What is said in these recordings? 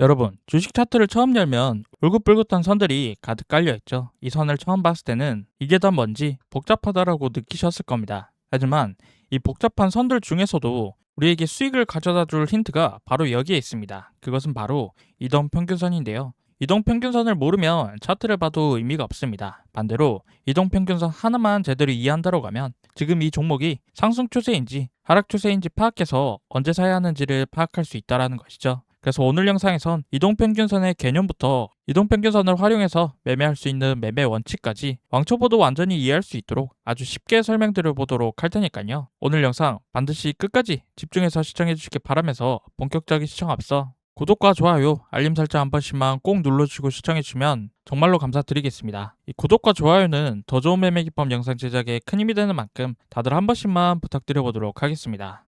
여러분, 주식 차트를 처음 열면 울긋불긋한 선들이 가득 깔려 있죠. 이 선을 처음 봤을 때는 이게 다 뭔지 복잡하다라고 느끼셨을 겁니다. 하지만 이 복잡한 선들 중에서도 우리에게 수익을 가져다 줄 힌트가 바로 여기에 있습니다. 그것은 바로 이동평균선인데요. 이동평균선을 모르면 차트를 봐도 의미가 없습니다. 반대로 이동평균선 하나만 제대로 이해한다고 하면 지금 이 종목이 상승 추세인지 하락 추세인지 파악해서 언제 사야 하는지를 파악할 수 있다는 것이죠. 그래서 오늘 영상에선 이동평균선의 개념부터 이동평균선을 활용해서 매매할 수 있는 매매 원칙까지 왕초보도 완전히 이해할 수 있도록 아주 쉽게 설명드려 보도록 할 테니까요. 오늘 영상 반드시 끝까지 집중해서 시청해 주시길 바라면서 본격적인 시청 앞서 구독과 좋아요, 알림 설정 한 번씩만 꼭 눌러주시고 시청해 주시면 정말로 감사드리겠습니다. 이 구독과 좋아요는 더 좋은 매매 기법 영상 제작에 큰 힘이 되는 만큼 다들 한 번씩만 부탁드려 보도록 하겠습니다.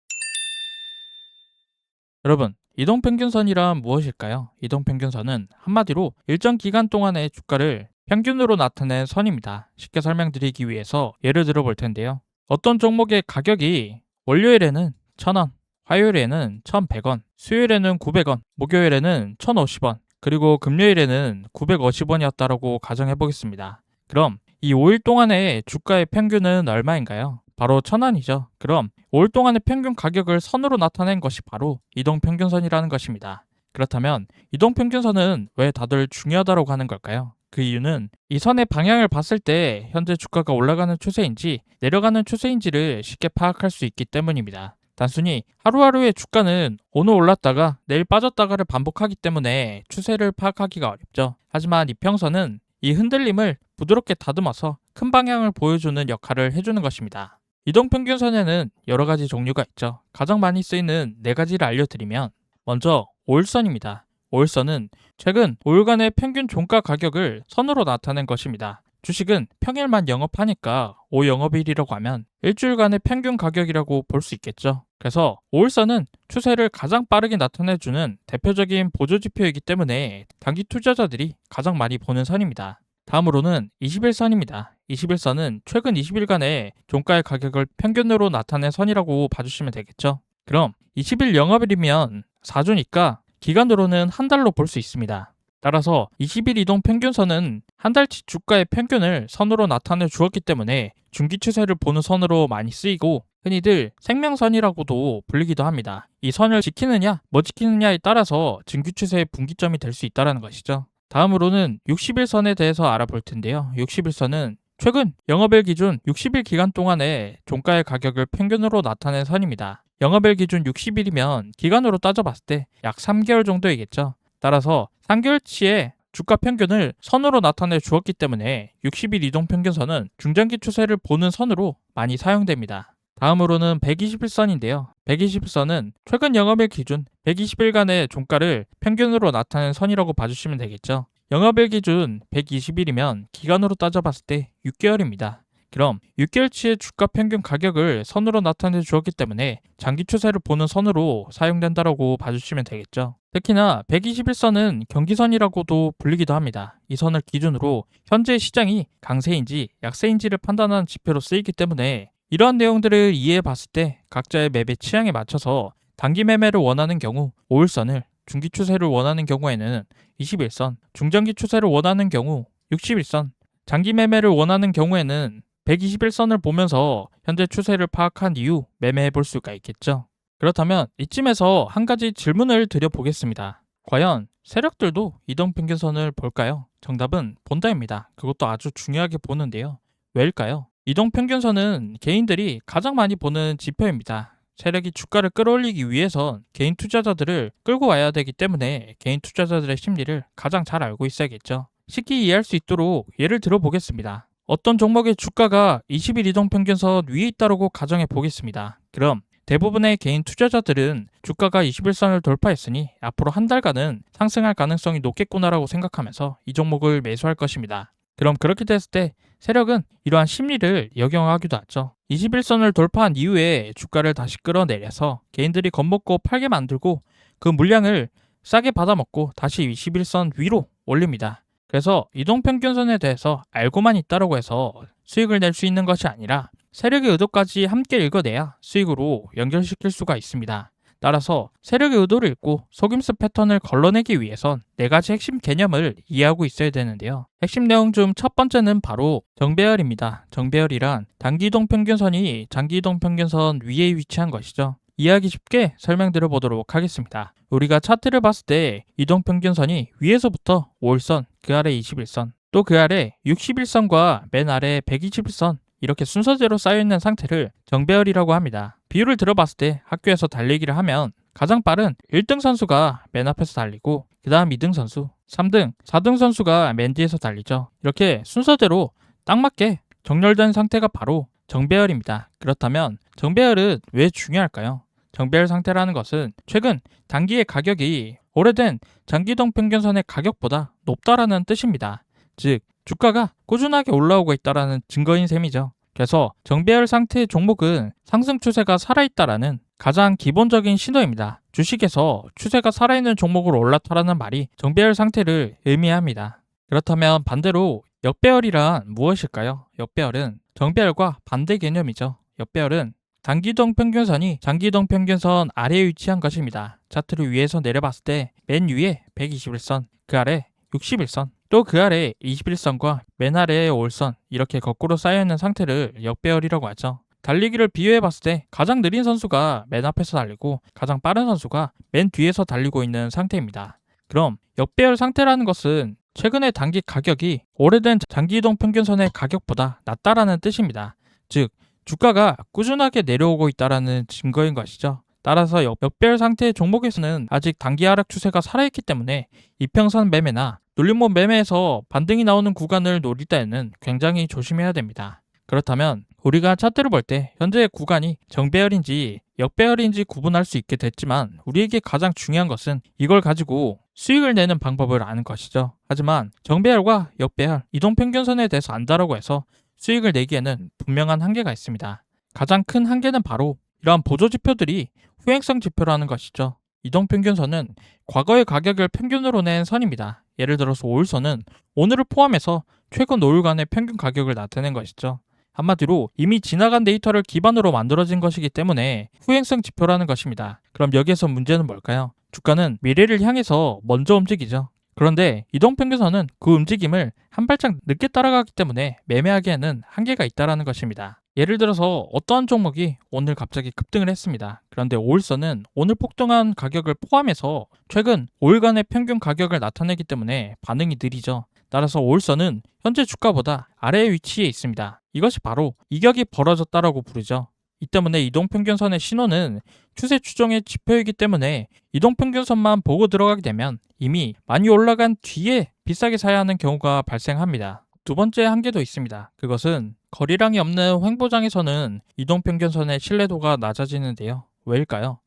여러분, 이동평균선이란 무엇일까요? 이동평균선은 한마디로 일정 기간 동안의 주가를 평균으로 나타낸 선입니다. 쉽게 설명드리기 위해서 예를 들어 볼 텐데요. 어떤 종목의 가격이 월요일에는 1,000원, 화요일에는 1,100원, 수요일에는 900원, 목요일에는 1,050원, 그리고 금요일에는 950원이었다라고 가정해 보겠습니다. 그럼 이 5일 동안의 주가의 평균은 얼마인가요? 바로 1,000원이죠. 그럼 5일 동안의 평균 가격을 선으로 나타낸 것이 바로 이동평균선이라는 것입니다. 그렇다면 이동평균선은 왜 다들 중요하다고 하는 걸까요? 그 이유는 이 선의 방향을 봤을 때 현재 주가가 올라가는 추세인지 내려가는 추세인지를 쉽게 파악할 수 있기 때문입니다. 단순히 하루하루의 주가는 오늘 올랐다가 내일 빠졌다가를 반복하기 때문에 추세를 파악하기가 어렵죠. 하지만 이평선은 이 흔들림을 부드럽게 다듬어서 큰 방향을 보여주는 역할을 해주는 것입니다. 이동평균선에는 여러 가지 종류가 있죠. 가장 많이 쓰이는 네 가지를 알려드리면 먼저 5일선입니다. 5일선은 최근 5일간의 평균 종가 가격을 선으로 나타낸 것입니다. 주식은 평일만 영업하니까 5영업일이라고 하면 일주일간의 평균 가격이라고 볼 수 있겠죠. 그래서 5일선은 추세를 가장 빠르게 나타내주는 대표적인 보조지표이기 때문에 단기 투자자들이 가장 많이 보는 선입니다. 다음으로는 21선입니다. 21선은 최근 20일간의 종가의 가격을 평균으로 나타낸 선이라고 봐주시면 되겠죠. 그럼 20일 영업일이면 4주니까 기간으로는 한 달로 볼 수 있습니다. 따라서 20일 이동 평균선은 한 달치 주가의 평균을 선으로 나타내 주었기 때문에 중기 추세를 보는 선으로 많이 쓰이고 흔히들 생명선이라고도 불리기도 합니다. 이 선을 지키느냐 못 지키느냐에 따라서 중기 추세의 분기점이 될 수 있다는 것이죠. 다음으로는 60일선에 대해서 알아볼 텐데요. 60일선은 최근 영업일 기준 60일 기간 동안의 종가의 가격을 평균으로 나타낸 선입니다. 영업일 기준 60일이면 기간으로 따져봤을 때 약 3개월 정도이겠죠. 따라서 3개월치의 주가 평균을 선으로 나타내 주었기 때문에 60일 이동평균선은 중장기 추세를 보는 선으로 많이 사용됩니다. 다음으로는 121선인데요. 121선은 최근 영업일 기준 120일간의 종가를 평균으로 나타낸 선이라고 봐주시면 되겠죠. 영업일 기준 120일이면 기간으로 따져봤을 때 6개월입니다. 그럼 6개월치의 주가 평균 가격을 선으로 나타내 주었기 때문에 장기 추세를 보는 선으로 사용된다고 봐주시면 되겠죠. 특히나 121선은 경기선이라고도 불리기도 합니다. 이 선을 기준으로 현재 시장이 강세인지 약세인지를 판단하는 지표로 쓰이기 때문에 이러한 내용들을 이해해 봤을 때 각자의 매매 취향에 맞춰서 단기 매매를 원하는 경우 5일선을, 중기 추세를 원하는 경우에는 21선, 중장기 추세를 원하는 경우 61선, 장기 매매를 원하는 경우에는 121선을 보면서 현재 추세를 파악한 이후 매매해 볼 수가 있겠죠. 그렇다면 이쯤에서 한 가지 질문을 드려보겠습니다. 과연 세력들도 이동평균선을 볼까요? 정답은 본다입니다. 그것도 아주 중요하게 보는데요. 왜일까요? 이동평균선은 개인들이 가장 많이 보는 지표입니다. 세력이 주가를 끌어올리기 위해선 개인 투자자들을 끌고 와야 되기 때문에 개인 투자자들의 심리를 가장 잘 알고 있어야겠죠. 쉽게 이해할 수 있도록 예를 들어 보겠습니다. 어떤 종목의 주가가 20일 이동평균선 위에 있다고 가정해 보겠습니다. 그럼 대부분의 개인 투자자들은 주가가 21선을 돌파했으니 앞으로 한 달간은 상승할 가능성이 높겠구나라고 생각하면서 이 종목을 매수할 것입니다. 그럼 그렇게 됐을 때 세력은 이러한 심리를 역용하기도 하죠. 21선을 돌파한 이후에 주가를 다시 끌어내려서 개인들이 겁먹고 팔게 만들고 그 물량을 싸게 받아먹고 다시 21선 위로 올립니다. 그래서 이동평균선에 대해서 알고만 있다고 해서 수익을 낼 수 있는 것이 아니라 세력의 의도까지 함께 읽어내야 수익으로 연결시킬 수가 있습니다. 따라서 세력의 의도를 읽고 속임수 패턴을 걸러내기 위해선 4가지 핵심 개념을 이해하고 있어야 되는데요. 핵심 내용 중 첫 번째는 바로 정배열입니다. 정배열이란 단기이동 평균선이 장기이동 평균선 위에 위치한 것이죠. 이해하기 쉽게 설명드려 보도록 하겠습니다. 우리가 차트를 봤을 때 이동평균선이 위에서부터 5일선, 그 아래 21선, 또 그 아래 61선과 맨 아래 121선 이렇게 순서대로 쌓여있는 상태를 정배열이라고 합니다. 비율을 들어봤을 때 학교에서 달리기를 하면 가장 빠른 1등 선수가 맨 앞에서 달리고 그 다음 2등 선수, 3등, 4등 선수가 맨 뒤에서 달리죠. 이렇게 순서대로 딱 맞게 정렬된 상태가 바로 정배열입니다. 그렇다면 정배열은 왜 중요할까요? 정배열 상태라는 것은 최근 단기의 가격이 오래된 장기이동 평균선의 가격보다 높다라는 뜻입니다. 즉 주가가 꾸준하게 올라오고 있다라는 증거인 셈이죠. 그래서 정배열 상태의 종목은 상승 추세가 살아있다라는 가장 기본적인 신호입니다. 주식에서 추세가 살아있는 종목으로 올라타라는 말이 정배열 상태를 의미합니다. 그렇다면 반대로 역배열이란 무엇일까요? 역배열은 정배열과 반대 개념이죠. 역배열은 단기이동 평균선이 장기이동 평균선 아래에 위치한 것입니다. 차트를 위에서 내려봤을 때 맨 위에 121선, 그 아래 61선, 또 그 아래 21선과 맨 아래에 5선 이렇게 거꾸로 쌓여있는 상태를 역배열이라고 하죠. 달리기를 비교해봤을 때 가장 느린 선수가 맨 앞에서 달리고 가장 빠른 선수가 맨 뒤에서 달리고 있는 상태입니다. 그럼 역배열 상태라는 것은 최근의 단기 가격이 오래된 장기이동 평균선의 가격보다 낮다라는 뜻입니다. 즉 주가가 꾸준하게 내려오고 있다는 증거인 것이죠. 따라서 역배열 상태의 종목에서는 아직 단기 하락 추세가 살아있기 때문에 이평선 매매나 눌림목 매매에서 반등이 나오는 구간을 노릴 때에는 굉장히 조심해야 됩니다. 그렇다면 우리가 차트를 볼 때 현재의 구간이 정배열인지 역배열인지 구분할 수 있게 됐지만 우리에게 가장 중요한 것은 이걸 가지고 수익을 내는 방법을 아는 것이죠. 하지만 정배열과 역배열, 이동평균선에 대해서 안다라고 해서 수익을 내기에는 분명한 한계가 있습니다. 가장 큰 한계는 바로 이러한 보조지표들이 후행성 지표라는 것이죠. 이동평균선은 과거의 가격을 평균으로 낸 선입니다. 예를 들어서 5일선은 오늘을 포함해서 최근 5일간의 평균 가격을 나타낸 것이죠. 한마디로 이미 지나간 데이터를 기반으로 만들어진 것이기 때문에 후행성 지표라는 것입니다. 그럼 여기에서 문제는 뭘까요? 주가는 미래를 향해서 먼저 움직이죠. 그런데 이동평균선은 그 움직임을 한 발짝 늦게 따라가기 때문에 매매하기에는 한계가 있다는 것입니다. 예를 들어서 어떠한 종목이 오늘 갑자기 급등을 했습니다. 그런데 5일선은 오늘 폭등한 가격을 포함해서 최근 5일간의 평균 가격을 나타내기 때문에 반응이 느리죠. 따라서 5일선은 현재 주가보다 아래의 위치에 있습니다. 이것이 바로 이격이 벌어졌다라고 부르죠. 이 때문에 이동평균선의 신호는 추세 추종의 지표이기 때문에 이동평균선만 보고 들어가게 되면 이미 많이 올라간 뒤에 비싸게 사야 하는 경우가 발생합니다. 두 번째 한계도 있습니다. 그것은 거리량이 없는 횡보장에서는 이동평균선의 신뢰도가 낮아지는데요. 왜일까요?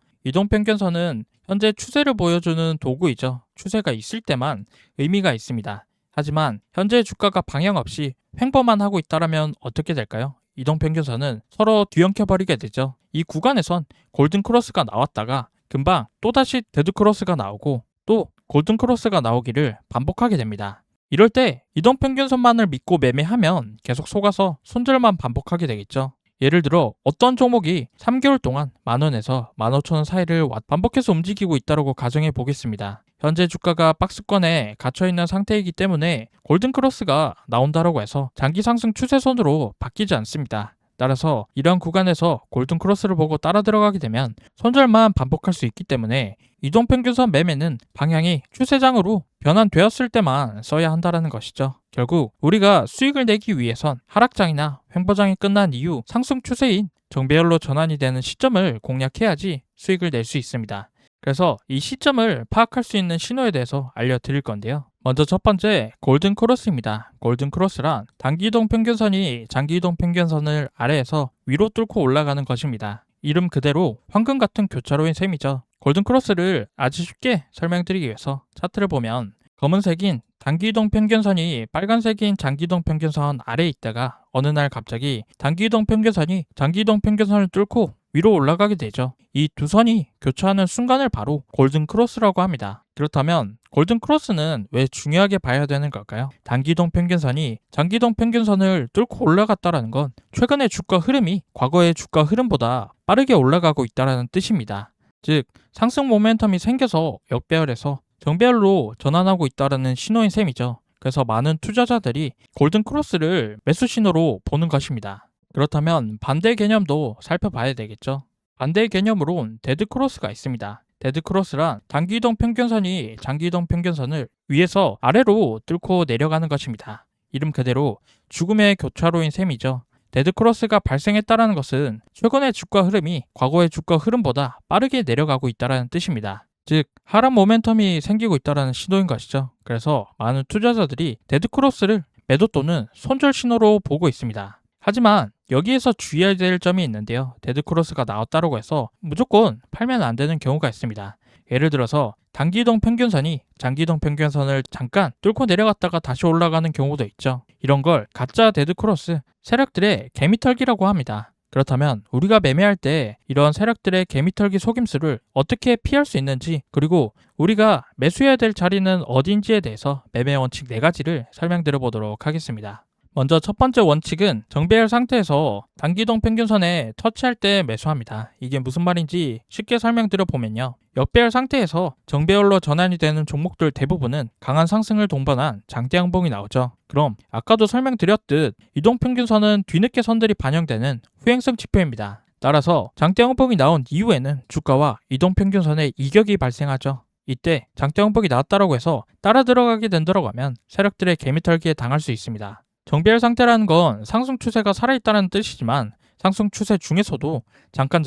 이동평균선은 현재 추세를 보여주는 도구이죠. 추세가 있을 때만 의미가 있습니다. 하지만 현재 주가가 방향 없이 횡보만 하고 있다면 어떻게 될까요? 이동평균선은 서로 뒤엉켜버리게 되죠. 이 구간에선 골든크로스가 나왔다가 금방 또다시 데드크로스가 나오고 또 골든크로스가 나오기를 반복하게 됩니다. 이럴 때 이동평균선만을 믿고 매매하면 계속 속아서 손절만 반복하게 되겠죠. 예를 들어 어떤 종목이 3개월 동안 만원에서 15,000원 사이를 반복해서 움직이고 있다고 가정해 보겠습니다. 현재 주가가 박스권에 갇혀있는 상태이기 때문에 골든크로스가 나온다고 해서 장기 상승 추세선으로 바뀌지 않습니다. 따라서 이러한 구간에서 골든크로스를 보고 따라 들어가게 되면 손절만 반복할 수 있기 때문에 이동평균선 매매는 방향이 추세장으로 변환되었을 때만 써야 한다는 것이죠. 결국 우리가 수익을 내기 위해선 하락장이나 횡보장이 끝난 이후 상승 추세인 정배열로 전환이 되는 시점을 공략해야지 수익을 낼 수 있습니다. 그래서 이 시점을 파악할 수 있는 신호에 대해서 알려드릴 건데요. 먼저 첫 번째, 골든크로스입니다. 골든크로스란 단기이동 평균선이 장기이동 평균선을 아래에서 위로 뚫고 올라가는 것입니다. 이름 그대로 황금 같은 교차로인 셈이죠. 골든크로스를 아주 쉽게 설명드리기 위해서 차트를 보면 검은색인 단기이동 평균선이 빨간색인 장기이동 평균선 아래에 있다가 어느 날 갑자기 단기이동 평균선이 장기이동 평균선을 뚫고 위로 올라가게 되죠. 이 두 선이 교차하는 순간을 바로 골든크로스라고 합니다. 그렇다면 골든크로스는 왜 중요하게 봐야 되는 걸까요? 단기이동 평균선이 장기이동 평균선을 뚫고 올라갔다는 건 최근의 주가 흐름이 과거의 주가 흐름보다 빠르게 올라가고 있다는 뜻입니다. 즉 상승 모멘텀이 생겨서 역배열에서 정배열로 전환하고 있다는 신호인 셈이죠. 그래서 많은 투자자들이 골든 크로스를 매수 신호로 보는 것입니다. 그렇다면 반대 개념도 살펴봐야 되겠죠. 반대 개념으론 데드 크로스가 있습니다. 데드 크로스란 단기 이동 평균선이 장기 이동 평균선을 위에서 아래로 뚫고 내려가는 것입니다. 이름 그대로 죽음의 교차로인 셈이죠. 데드 크로스가 발생했다는 것은 최근의 주가 흐름이 과거의 주가 흐름보다 빠르게 내려가고 있다는 뜻입니다. 즉 하락 모멘텀이 생기고 있다는 신호인 것이죠. 그래서 많은 투자자들이 데드 크로스를 매도 또는 손절 신호로 보고 있습니다. 하지만 여기에서 주의해야 될 점이 있는데요. 데드 크로스가 나왔다고 해서 무조건 팔면 안 되는 경우가 있습니다. 예를 들어서 단기 이동 평균선이 장기 이동 평균선을 잠깐 뚫고 내려갔다가 다시 올라가는 경우도 있죠. 이런 걸 가짜 데드 크로스, 세력들의 개미털기라고 합니다. 그렇다면 우리가 매매할 때 이런 세력들의 개미털기 속임수를 어떻게 피할 수 있는지, 그리고 우리가 매수해야 될 자리는 어딘지에 대해서 매매 원칙 4가지를 설명드려 보도록 하겠습니다. 먼저 첫 번째 원칙은 정배열 상태에서 단기이동 평균선에 터치할 때 매수합니다. 이게 무슨 말인지 쉽게 설명드려 보면요. 역배열 상태에서 정배열로 전환이 되는 종목들 대부분은 강한 상승을 동반한 장대 양봉이 나오죠. 그럼 아까도 설명드렸듯 이동평균선은 뒤늦게 선들이 반영되는 후행성 지표입니다. 따라서 장대 양봉이 나온 이후에는 주가와 이동평균선의 이격이 발생하죠. 이때 장대 양봉이 나왔다고 해서 따라 들어가게 된다고 하면 세력들의 개미털기에 당할 수 있습니다. 정배열 상태라는 건 상승 추세가 살아있다는 뜻이지만 상승 추세 중에서도 잠깐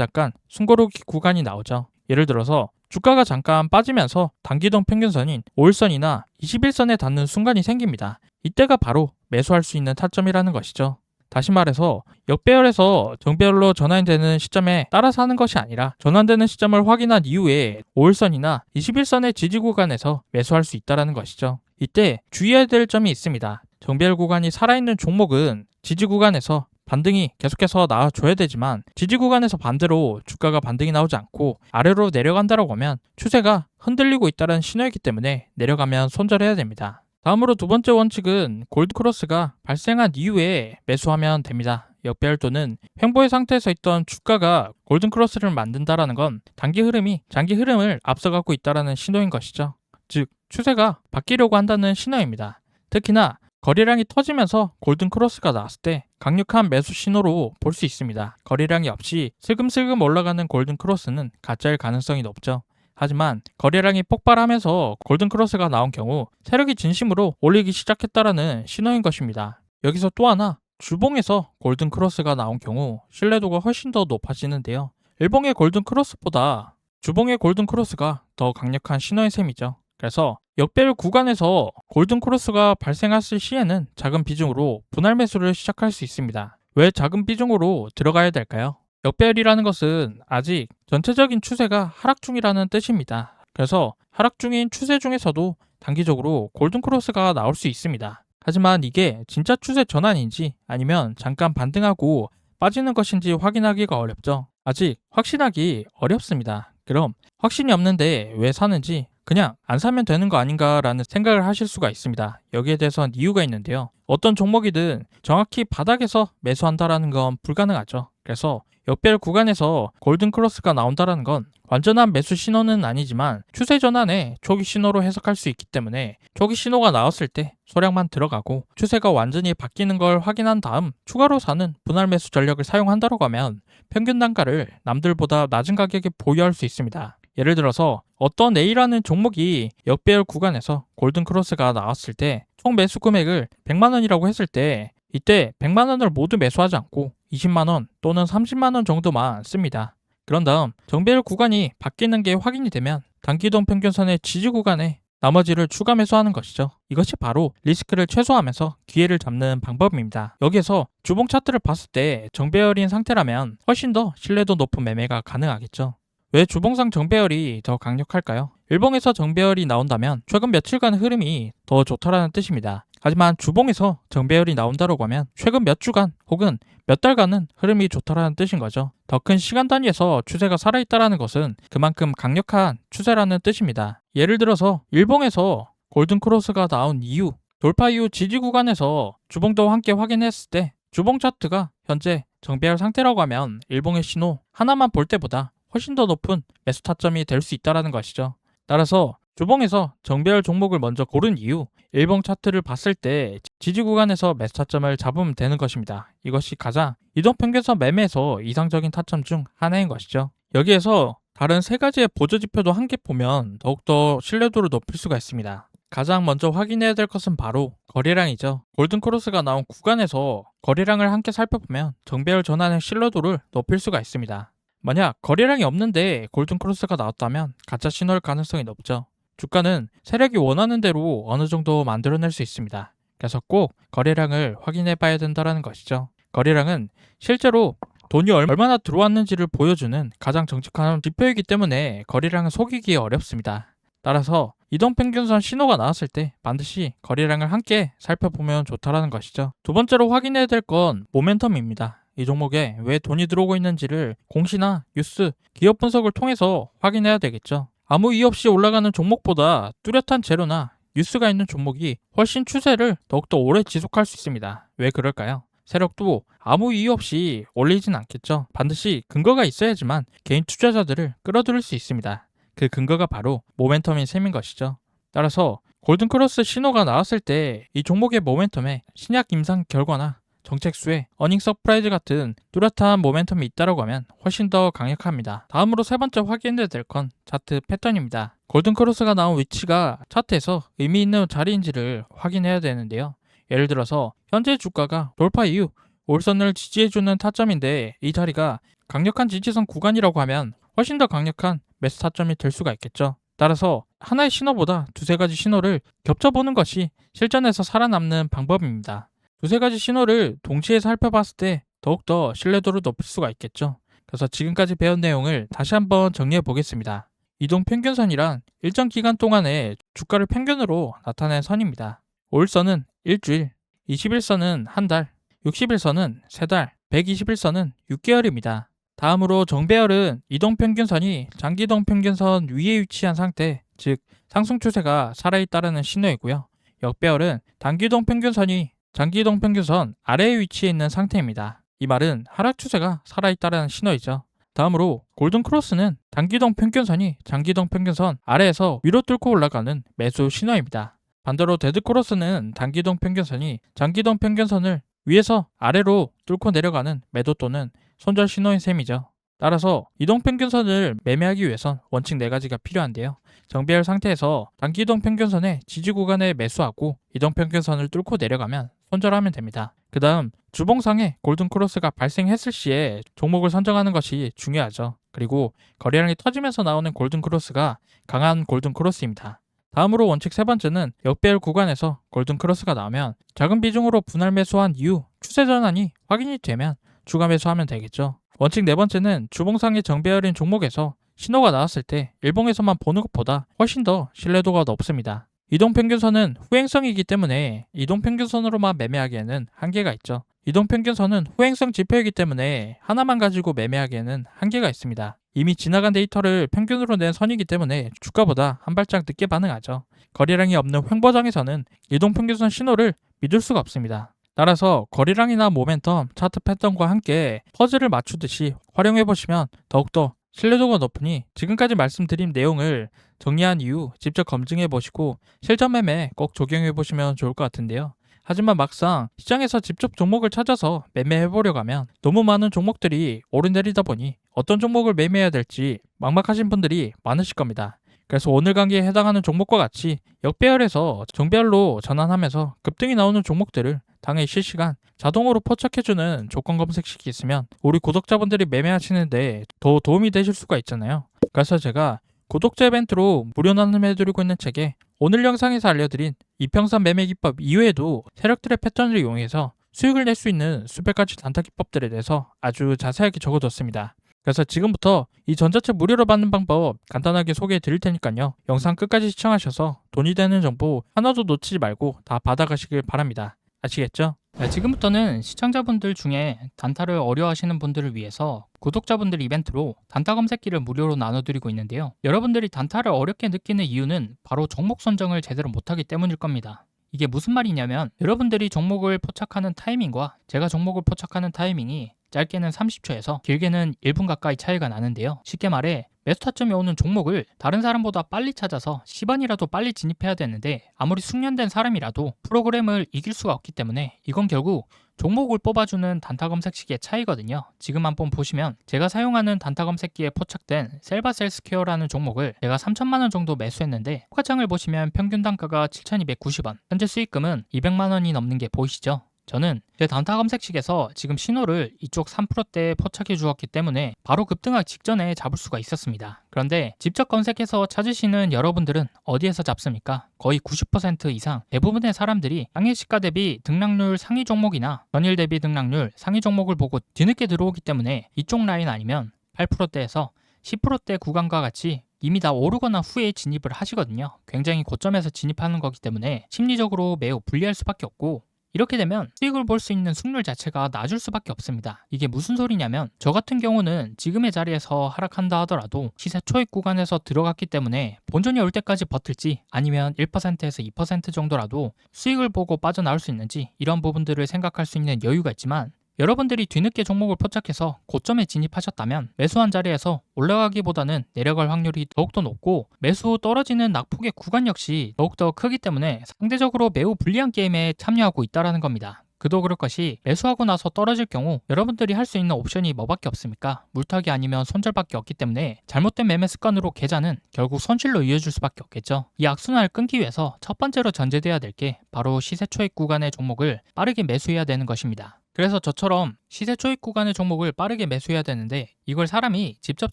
숨고르기 구간이 나오죠. 예를 들어서 주가가 잠깐 빠지면서 단기이동 평균선인 5일선이나 21선에 닿는 순간이 생깁니다. 이때가 바로 매수할 수 있는 타점이라는 것이죠. 다시 말해서 역배열에서 정배열로 전환되는 시점에 따라서 하는 것이 아니라 전환되는 시점을 확인한 이후에 5일선이나 21선의 지지 구간에서 매수할 수 있다는 것이죠. 이때 주의해야 될 점이 있습니다. 정배열 구간이 살아있는 종목은 지지 구간에서 반등이 계속해서 나와줘야 되지만 지지 구간에서 반대로 주가가 반등이 나오지 않고 아래로 내려간다고 하면 추세가 흔들리고 있다는 신호이기 때문에 내려가면 손절해야 됩니다. 다음으로 두 번째 원칙은 골드 크로스가 발생한 이후에 매수하면 됩니다. 역배열 또는 횡보의 상태에서 있던 주가가 골든 크로스를 만든다는 건 단기 흐름이 장기 흐름을 앞서가고 있다는 신호인 것이죠. 즉 추세가 바뀌려고 한다는 신호입니다. 특히나 거래량이 터지면서 골든 크로스가 나왔을 때 강력한 매수 신호로 볼 수 있습니다. 거래량이 없이 슬금슬금 올라가는 골든 크로스는 가짜일 가능성이 높죠. 하지만 거래량이 폭발하면서 골든 크로스가 나온 경우 세력이 진심으로 올리기 시작했다라는 신호인 것입니다. 여기서 또 하나, 주봉에서 골든 크로스가 나온 경우 신뢰도가 훨씬 더 높아지는데요. 일봉의 골든 크로스보다 주봉의 골든 크로스가 더 강력한 신호인 셈이죠. 그래서 역배열 구간에서 골든 크로스가 발생했을 시에는 작은 비중으로 분할 매수를 시작할 수 있습니다. 왜 작은 비중으로 들어가야 될까요? 역배열이라는 것은 아직 전체적인 추세가 하락 중이라는 뜻입니다. 그래서 하락 중인 추세 중에서도 단기적으로 골든 크로스가 나올 수 있습니다. 하지만 이게 진짜 추세 전환인지 아니면 잠깐 반등하고 빠지는 것인지 확인하기가 어렵죠. 아직 확신하기 어렵습니다. 그럼 확신이 없는데 왜 사는지, 그냥 안 사면 되는 거 아닌가라는 생각을 하실 수가 있습니다. 여기에 대해서는 이유가 있는데요. 어떤 종목이든 정확히 바닥에서 매수한다라는 건 불가능하죠. 그래서 역배열 구간에서 골든 크로스가 나온다는 건 완전한 매수 신호는 아니지만 추세 전환의 초기 신호로 해석할 수 있기 때문에 초기 신호가 나왔을 때 소량만 들어가고 추세가 완전히 바뀌는 걸 확인한 다음 추가로 사는 분할 매수 전략을 사용한다고 하면 평균 단가를 남들보다 낮은 가격에 보유할 수 있습니다. 예를 들어서 어떤 A라는 종목이 역배열 구간에서 골든 크로스가 나왔을 때 총 매수 금액을 100만 원이라고 했을 때 이때 100만 원을 모두 매수하지 않고 20만 원 또는 30만 원 정도만 씁니다. 그런 다음 정배열 구간이 바뀌는 게 확인이 되면 단기이동 평균선의 지지 구간에 나머지를 추가 매수하는 것이죠. 이것이 바로 리스크를 최소화하면서 기회를 잡는 방법입니다. 여기에서 주봉 차트를 봤을 때 정배열인 상태라면 훨씬 더 신뢰도 높은 매매가 가능하겠죠. 왜 주봉상 정배열이 더 강력할까요? 일봉에서 정배열이 나온다면 최근 며칠간 흐름이 더 좋다라는 뜻입니다. 하지만 주봉에서 정배열이 나온다고 하면 최근 몇 주간 혹은 몇 달간은 흐름이 좋다라는 뜻인 거죠. 더 큰 시간 단위에서 추세가 살아있다는 것은 그만큼 강력한 추세라는 뜻입니다. 예를 들어서 일봉에서 골든 크로스가 나온 이후 돌파 이후 지지 구간에서 주봉도 함께 확인했을 때 주봉 차트가 현재 정배열 상태라고 하면 일봉의 신호 하나만 볼 때보다 훨씬 더 높은 매수 타점이 될 수 있다는 것이죠. 따라서 주봉에서 정배열 종목을 먼저 고른 이후 일봉 차트를 봤을 때 지지 구간에서 매수 타점을 잡으면 되는 것입니다. 이것이 가장 이동평균선 매매에서 이상적인 타점 중 하나인 것이죠. 여기에서 다른 세 가지의 보조지표도 함께 보면 더욱더 신뢰도를 높일 수가 있습니다. 가장 먼저 확인해야 될 것은 바로 거래량이죠. 골든크로스가 나온 구간에서 거래량을 함께 살펴보면 정배열 전환의 신뢰도를 높일 수가 있습니다. 만약 거래량이 없는데 골든크로스가 나왔다면 가짜 신호일 가능성이 높죠. 주가는 세력이 원하는 대로 어느 정도 만들어낼 수 있습니다. 그래서 꼭 거래량을 확인해 봐야 된다는 것이죠. 거래량은 실제로 돈이 얼마나 들어왔는지를 보여주는 가장 정직한 지표이기 때문에 거래량은 속이기 어렵습니다. 따라서 이동평균선 신호가 나왔을 때 반드시 거래량을 함께 살펴보면 좋다는 것이죠. 두 번째로 확인해야 될 건 모멘텀입니다. 이 종목에 왜 돈이 들어오고 있는지를 공시나 뉴스, 기업 분석을 통해서 확인해야 되겠죠. 아무 이유 없이 올라가는 종목보다 뚜렷한 재료나 뉴스가 있는 종목이 훨씬 추세를 더욱더 오래 지속할 수 있습니다. 왜 그럴까요? 세력도 아무 이유 없이 올리진 않겠죠. 반드시 근거가 있어야지만 개인 투자자들을 끌어들일 수 있습니다. 그 근거가 바로 모멘텀인 셈인 것이죠. 따라서 골든크로스 신호가 나왔을 때 이 종목의 모멘텀에 신약 임상 결과나 정책 수혜, 어닝 서프라이즈 같은 뚜렷한 모멘텀이 있다고 하면 훨씬 더 강력합니다. 다음으로 세 번째 확인해야 될 건 차트 패턴입니다. 골든크로스가 나온 위치가 차트에서 의미 있는 자리인지를 확인해야 되는데요. 예를 들어서 현재 주가가 돌파 이후 올선을 지지해주는 타점인데 이 자리가 강력한 지지선 구간이라고 하면 훨씬 더 강력한 매수 타점이 될 수가 있겠죠. 따라서 하나의 신호보다 두세 가지 신호를 겹쳐보는 것이 실전에서 살아남는 방법입니다. 두세 가지 신호를 동시에 살펴봤을 때 더욱더 신뢰도를 높일 수가 있겠죠. 그래서 지금까지 배운 내용을 다시 한번 정리해 보겠습니다. 이동평균선이란 일정 기간 동안의 주가를 평균으로 나타낸 선입니다. 5일선은 일주일, 20일선은 한 달, 60일선은 세 달, 120일선은 6개월입니다. 다음으로 정배열은 이동평균선이 장기이동평균선 위에 위치한 상태, 즉 상승 추세가 살아있다는 신호이고요. 역배열은 단기이동평균선이 장기이동평균선 아래에 위치해 있는 상태입니다. 이 말은 하락 추세가 살아있다는 신호이죠. 다음으로 골든크로스는 단기이동평균선이 장기이동평균선 아래에서 위로 뚫고 올라가는 매수 신호입니다. 반대로 데드크로스는 단기이동평균선이 장기이동평균선을 위에서 아래로 뚫고 내려가는 매도 또는 손절 신호인 셈이죠. 따라서 이동평균선을 매매하기 위해선 원칙 4가지가 필요한데요. 정배열 상태에서 단기 이동평균선의 지지 구간에 매수하고 이동평균선을 뚫고 내려가면 손절하면 됩니다. 그 다음 주봉상에 골든크로스가 발생했을 시에 종목을 선정하는 것이 중요하죠. 그리고 거래량이 터지면서 나오는 골든크로스가 강한 골든크로스입니다. 다음으로 원칙 세 번째는 역배열 구간에서 골든크로스가 나오면 작은 비중으로 분할 매수한 이후 추세 전환이 확인이 되면 추가 매수하면 되겠죠. 원칙 네 번째는 주봉상의 정배열인 종목에서 신호가 나왔을 때 일봉에서만 보는 것보다 훨씬 더 신뢰도가 높습니다. 이동평균선은 후행성이기 때문에 이동평균선으로만 매매하기에는 한계가 있죠. 이동평균선은 후행성 지표이기 때문에 하나만 가지고 매매하기에는 한계가 있습니다. 이미 지나간 데이터를 평균으로 낸 선이기 때문에 주가보다 한 발짝 늦게 반응하죠. 거래량이 없는 횡보장에서는 이동평균선 신호를 믿을 수가 없습니다. 따라서 거래량이나 모멘텀, 차트 패턴과 함께 퍼즐을 맞추듯이 활용해보시면 더욱더 신뢰도가 높으니 지금까지 말씀드린 내용을 정리한 이후 직접 검증해보시고 실전 매매 꼭 적용해보시면 좋을 것 같은데요. 하지만 막상 시장에서 직접 종목을 찾아서 매매해보려고 하면 너무 많은 종목들이 오르내리다 보니 어떤 종목을 매매해야 될지 막막하신 분들이 많으실 겁니다. 그래서 오늘 강의에 해당하는 종목과 같이 역배열에서 정배열로 전환하면서 급등이 나오는 종목들을 당일 실시간 자동으로 포착해주는 조건 검색식이 있으면 우리 구독자분들이 매매하시는데 더 도움이 되실 수가 있잖아요. 그래서 제가 구독자 이벤트로 무료 나눔해드리고 있는 책에 오늘 영상에서 알려드린 이평선 매매 기법 이외에도 세력들의 패턴을 이용해서 수익을 낼 수 있는 수백 가지 단타 기법들에 대해서 아주 자세하게 적어뒀습니다. 그래서 지금부터 이 전자책 무료로 받는 방법 간단하게 소개해 드릴 테니까요. 영상 끝까지 시청하셔서 돈이 되는 정보 하나도 놓치지 말고 다 받아가시길 바랍니다. 아시겠죠? 네, 지금부터는 시청자분들 중에 단타를 어려워하시는 분들을 위해서 구독자분들 이벤트로 단타 검색기를 무료로 나눠드리고 있는데요. 여러분들이 단타를 어렵게 느끼는 이유는 바로 종목 선정을 제대로 못하기 때문일 겁니다. 이게 무슨 말이냐면 여러분들이 종목을 포착하는 타이밍과 제가 종목을 포착하는 타이밍이 짧게는 30초에서 길게는 1분 가까이 차이가 나는데요. 쉽게 말해 매수 타점이 오는 종목을 다른 사람보다 빨리 찾아서 시간이라도 빨리 진입해야 되는데 아무리 숙련된 사람이라도 프로그램을 이길 수가 없기 때문에 이건 결국 종목을 뽑아주는 단타 검색식의 차이거든요. 지금 한번 보시면 제가 사용하는 단타 검색기에 포착된 셀바셀스퀘어라는 종목을 제가 3천만 원 정도 매수했는데 호가창을 보시면 평균 단가가 7,290원, 현재 수익금은 200만 원이 넘는 게 보이시죠? 저는 제 단타 검색식에서 지금 신호를 이쪽 3%대에 포착해 주었기 때문에 바로 급등하기 직전에 잡을 수가 있었습니다. 그런데 직접 검색해서 찾으시는 여러분들은 어디에서 잡습니까? 거의 90% 이상 대부분의 사람들이 당일 시가 대비 등락률 상위 종목이나 전일 대비 등락률 상위 종목을 보고 뒤늦게 들어오기 때문에 이쪽 라인 아니면 8%대에서 10%대 구간과 같이 이미 다 오르거나 후에 진입을 하시거든요. 굉장히 고점에서 진입하는 거기 때문에 심리적으로 매우 불리할 수밖에 없고, 이렇게 되면 수익을 볼 수 있는 승률 자체가 낮을 수밖에 없습니다. 이게 무슨 소리냐면 저 같은 경우는 지금의 자리에서 하락한다 하더라도 시세 초입 구간에서 들어갔기 때문에 본전이 올 때까지 버틸지 아니면 1%에서 2% 정도라도 수익을 보고 빠져나올 수 있는지 이런 부분들을 생각할 수 있는 여유가 있지만, 여러분들이 뒤늦게 종목을 포착해서 고점에 진입하셨다면 매수한 자리에서 올라가기보다는 내려갈 확률이 더욱더 높고 매수 후 떨어지는 낙폭의 구간 역시 더욱더 크기 때문에 상대적으로 매우 불리한 게임에 참여하고 있다는 겁니다. 그도 그럴 것이 매수하고 나서 떨어질 경우 여러분들이 할 수 있는 옵션이 뭐밖에 없습니까? 물타기 아니면 손절밖에 없기 때문에 잘못된 매매 습관으로 계좌는 결국 손실로 이어질 수밖에 없겠죠. 이 악순환을 끊기 위해서 첫 번째로 전제돼야 될 게 바로 시세 초입 구간의 종목을 빠르게 매수해야 되는 것입니다. 그래서 저처럼 시세 초입 구간의 종목을 빠르게 매수해야 되는데 이걸 사람이 직접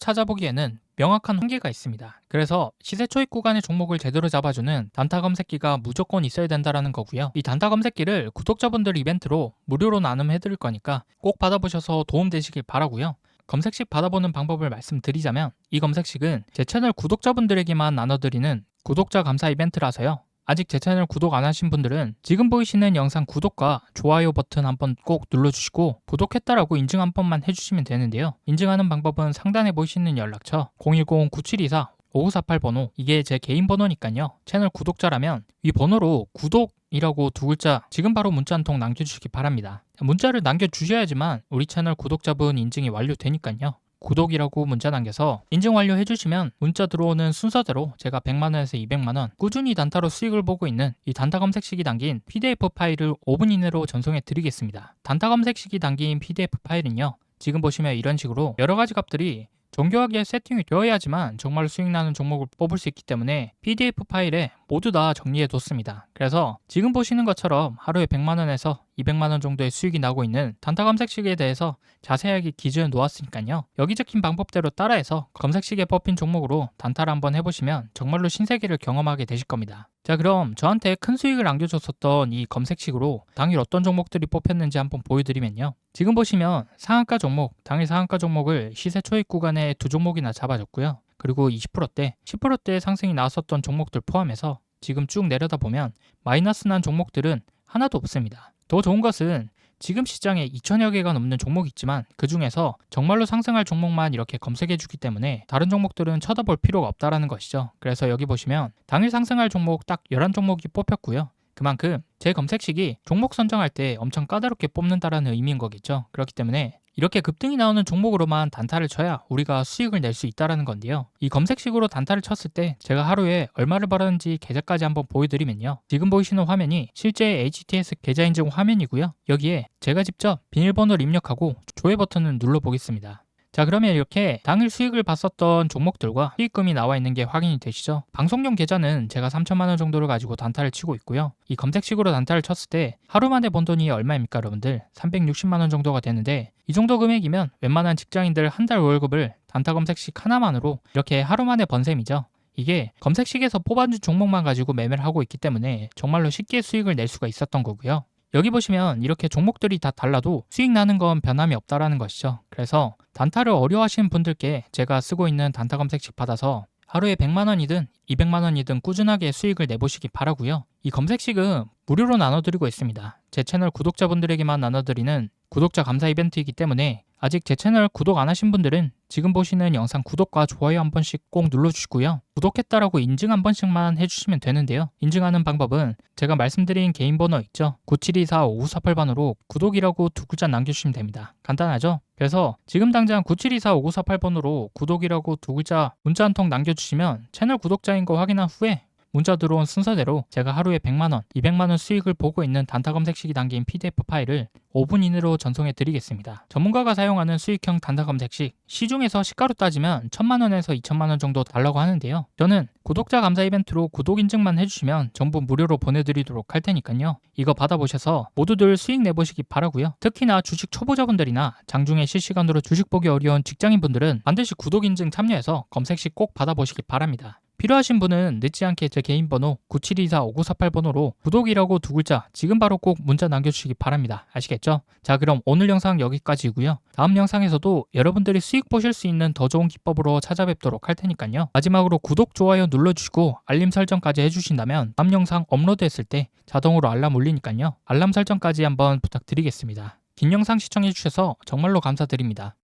찾아보기에는 명확한 한계가 있습니다. 그래서 시세 초입 구간의 종목을 제대로 잡아주는 단타 검색기가 무조건 있어야 된다는 거고요. 이 단타 검색기를 구독자분들 이벤트로 무료로 나눔해드릴 거니까 꼭 받아보셔서 도움되시길 바라고요. 검색식 받아보는 방법을 말씀드리자면 이 검색식은 제 채널 구독자분들에게만 나눠드리는 구독자 감사 이벤트라서요. 아직 제 채널 구독 안 하신 분들은 지금 보이시는 영상 구독과 좋아요 버튼 한번 꼭 눌러주시고 구독했다라고 인증 한 번만 해주시면 되는데요. 인증하는 방법은 상단에 보이시는 연락처 010-9724-5948 번호, 이게 제 개인 번호니까요. 채널 구독자라면 이 번호로 구독이라고 두 글자 지금 바로 문자 한 통 남겨주시기 바랍니다. 문자를 남겨주셔야지만 우리 채널 구독자분 인증이 완료되니까요. 구독이라고 문자 남겨서 인증 완료 해주시면 문자 들어오는 순서대로 제가 100만원에서 200만원 꾸준히 단타로 수익을 보고 있는 이 단타 검색식이 담긴 PDF 파일을 5분 이내로 전송해 드리겠습니다. 단타 검색식이 담긴 PDF 파일은요, 지금 보시면 이런 식으로 여러가지 값들이 정교하게 세팅이 되어야지만 정말로 수익 나는 종목을 뽑을 수 있기 때문에 PDF 파일에 모두 다 정리해 뒀습니다. 그래서 지금 보시는 것처럼 하루에 100만원에서 200만원 정도의 수익이 나고 있는 단타 검색식에 대해서 자세하게 기준을 놓았으니까요. 여기 적힌 방법대로 따라해서 검색식에 뽑힌 종목으로 단타를 한번 해보시면 정말로 신세계를 경험하게 되실 겁니다. 자, 그럼 저한테 큰 수익을 안겨줬었던 이 검색식으로 당일 어떤 종목들이 뽑혔는지 한번 보여드리면요. 지금 보시면 상한가 종목, 당일 상한가 종목을 시세 초입 구간에 두 종목이나 잡아줬고요. 그리고 20%대, 10%대 상승이 나왔었던 종목들 포함해서 지금 쭉 내려다 보면 마이너스 난 종목들은 하나도 없습니다. 더 좋은 것은 지금 시장에 2천여 개가 넘는 종목이 있지만 그 중에서 정말로 상승할 종목만 이렇게 검색해 주기 때문에 다른 종목들은 쳐다볼 필요가 없다라는 것이죠. 그래서 여기 보시면 당일 상승할 종목 딱 11종목이 뽑혔고요. 그만큼 제 검색식이 종목 선정할 때 엄청 까다롭게 뽑는다라는 의미인 거겠죠. 그렇기 때문에 이렇게 급등이 나오는 종목으로만 단타를 쳐야 우리가 수익을 낼 수 있다는 건데요. 이 검색식으로 단타를 쳤을 때 제가 하루에 얼마를 벌었는지 계좌까지 한번 보여드리면요. 지금 보이시는 화면이 실제 HTS 계좌 인증 화면이고요. 여기에 제가 직접 비밀번호를 입력하고 조회 버튼을 눌러보겠습니다. 자, 그러면 이렇게 당일 수익을 봤었던 종목들과 수익금이 나와 있는 게 확인이 되시죠? 방송용 계좌는 제가 3천만 원 정도를 가지고 단타를 치고 있고요. 이 검색식으로 단타를 쳤을 때 하루 만에 번 돈이 얼마입니까, 여러분들? 360만 원 정도가 되는데 이 정도 금액이면 웬만한 직장인들 한 달 월급을 단타 검색식 하나만으로 이렇게 하루 만에 번 셈이죠. 이게 검색식에서 뽑아준 종목만 가지고 매매를 하고 있기 때문에 정말로 쉽게 수익을 낼 수가 있었던 거고요. 여기 보시면 이렇게 종목들이 다 달라도 수익 나는 건 변함이 없다라는 것이죠. 그래서 단타를 어려워하시는 분들께 제가 쓰고 있는 단타 검색식 받아서 하루에 100만 원이든 200만 원이든 꾸준하게 수익을 내보시기 바라고요. 이 검색식은 무료로 나눠드리고 있습니다. 제 채널 구독자분들에게만 나눠드리는 구독자 감사 이벤트이기 때문에 아직 제 채널 구독 안 하신 분들은 지금 보시는 영상 구독과 좋아요 한 번씩 꼭 눌러주시고요. 구독했다라고 인증 한 번씩만 해주시면 되는데요. 인증하는 방법은 제가 말씀드린 개인 번호 있죠? 9724-5948번으로 구독이라고 두 글자 남겨주시면 됩니다. 간단하죠? 그래서 지금 당장 9724-5948번으로 구독이라고 두 글자 문자 한 통 남겨주시면 채널 구독자인 거 확인한 후에 문자 들어온 순서대로 제가 하루에 100만원, 200만원 수익을 보고 있는 단타 검색식이 담긴 PDF 파일을 5분 이내로 전송해 드리겠습니다. 전문가가 사용하는 수익형 단타 검색식, 시중에서 시가로 따지면 1000만원에서 2000만원 정도 달라고 하는데요. 저는 구독자 감사 이벤트로 구독 인증만 해주시면 전부 무료로 보내드리도록 할 테니까요. 이거 받아보셔서 모두들 수익 내보시기 바라고요. 특히나 주식 초보자분들이나 장중에 실시간으로 주식 보기 어려운 직장인분들은 반드시 구독 인증 참여해서 검색식 꼭 받아보시기 바랍니다. 필요하신 분은 늦지 않게 제 개인 번호 9724-5948번호로 구독이라고 두 글자 지금 바로 꼭 문자 남겨주시기 바랍니다. 아시겠죠? 자, 그럼 오늘 영상 여기까지고요. 다음 영상에서도 여러분들이 수익 보실 수 있는 더 좋은 기법으로 찾아뵙도록 할 테니까요. 마지막으로 구독, 좋아요 눌러주시고 알림 설정까지 해주신다면 다음 영상 업로드했을 때 자동으로 알람 울리니까요. 알람 설정까지 한번 부탁드리겠습니다. 긴 영상 시청해주셔서 정말로 감사드립니다.